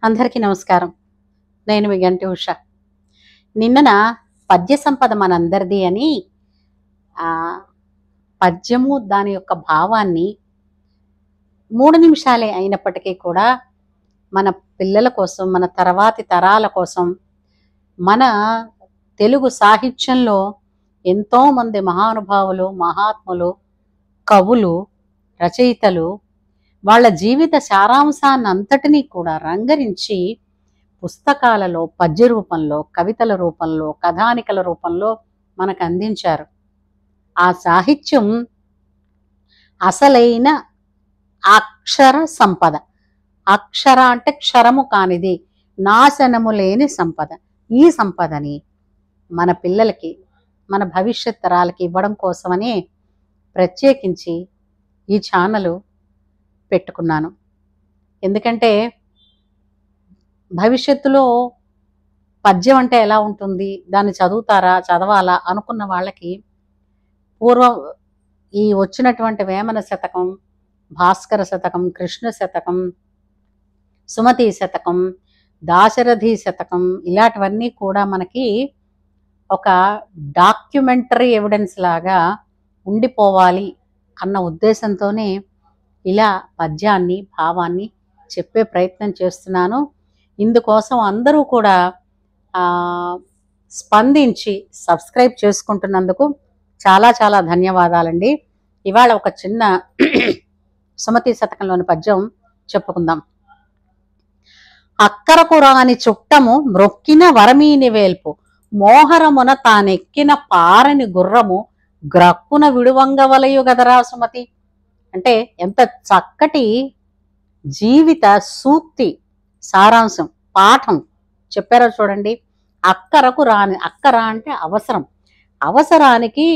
అందరికీ నమస్కారం. నేను మీ గంటి ఉష. నిన్నన పద్య సంపద మనందరిది అని ఆ పద్యము దాని యొక్క భావాన్ని 3 నిమిషాలే అయినప్పటికీ కూడా మన పిల్లల కోసం, మన తర్వాతి తరాల కోసం, మన తెలుగు సాహిత్యంలో ఎంతోమంది మహానుభావులు, మహాత్ములు, కవులు, రచయితలు వాళ్ళ జీవిత సారాంశాన్నంతటినీ కూడా రంగరించి పుస్తకాలలో పద్య రూపంలో, కవితల రూపంలో, కథానికల రూపంలో మనకు అందించారు. ఆ సాహిత్యం అసలైన అక్షర సంపద. అక్షర అంటే క్షరము కానిది, నాశనము లేని సంపద. ఈ సంపదని మన పిల్లలకి, మన భవిష్యత్ తరాలకి ఇవ్వడం కోసమని ప్రత్యేకించి ఈ ఛానల్ పెట్టుకున్నాను. ఎందుకంటే భవిష్యత్తులో పద్యం అంటే ఎలా ఉంటుంది, దాన్ని చదవాలా అనుకున్న వాళ్ళకి పూర్వం ఈ వచ్చినటువంటి వేమన శతకం, భాస్కర శతకం, కృష్ణ శతకం, సుమతి శతకం, దాశరథి శతకం ఇలాంటివన్నీ కూడా మనకి ఒక డాక్యుమెంటరీ ఎవిడెన్స్ లాగా ఉండిపోవాలి అన్న ఉద్దేశంతోనే ఇలా పద్యాన్ని, భావాన్ని చెప్పే ప్రయత్నం చేస్తున్నాను. ఇందుకోసం అందరూ కూడా స్పందించి సబ్స్క్రైబ్ చేసుకుంటున్నందుకు చాలా చాలా ధన్యవాదాలండి. ఇవాళ ఒక చిన్న సుమతి శతకంలోని పద్యం చెప్పుకుందాం. అక్కరకు రాని చుట్టము మ్రొక్కిన వరమీని వేల్పు, మోహరమున తానెక్కిన పారని గుర్రము గ్రక్కున విడువంగవలయు గదరా సుమతి. అంటే ఎంత చక్కటి జీవిత సూక్తి, సారాంశం, పాఠం చెప్పారో చూడండి. అక్కరకు రాని, అక్కర అంటే అవసరం, అవసరానికి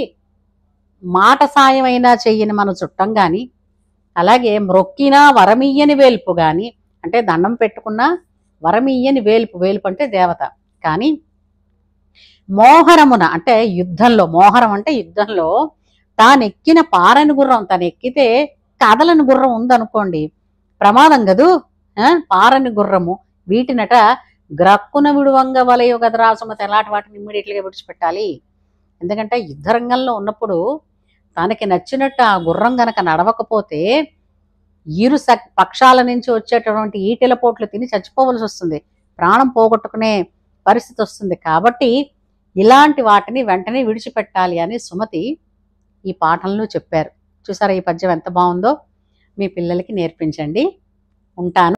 మాట సాయమైనా చెయ్యని మన చుట్టం కానీ, అలాగే మ్రొక్కినా వరమియ్యని వేల్పు కానీ, అంటే దండం పెట్టుకున్న వరమియ్యని వేల్పు, వేల్పు అంటే దేవత కానీ, మోహరమున అంటే యుద్ధంలో, మోహరం అంటే యుద్ధంలో తానెక్కిన పారని గుర్రం, తను ఎక్కితే కదలని గుర్రం ఉందనుకోండి ప్రమాదం కదూ. పారని గుర్రము వీటినట గ్రక్కున విడువంగ వలయో గదరా సుమతి. ఎలాంటి వాటిని ఇమ్మీడియట్గా విడిచిపెట్టాలి. ఎందుకంటే యుద్ధరంగంలో ఉన్నప్పుడు తనకి నచ్చినట్టు ఆ గుర్రం గనక నడవకపోతే ఇరు పక్షాల నుంచి వచ్చేటటువంటి ఈటెల పోట్లు తిని చచ్చిపోవలసి వస్తుంది, ప్రాణం పోగొట్టుకునే పరిస్థితి వస్తుంది. కాబట్టి ఇలాంటి వాటిని వెంటనే విడిచిపెట్టాలి అని సుమతి ఈ పాఠంలో చెప్పారు. చూసారా ఈ పద్యం ఎంత బాగుందో? మీ పిల్లలకి నేర్పించండి. ఉంటాను.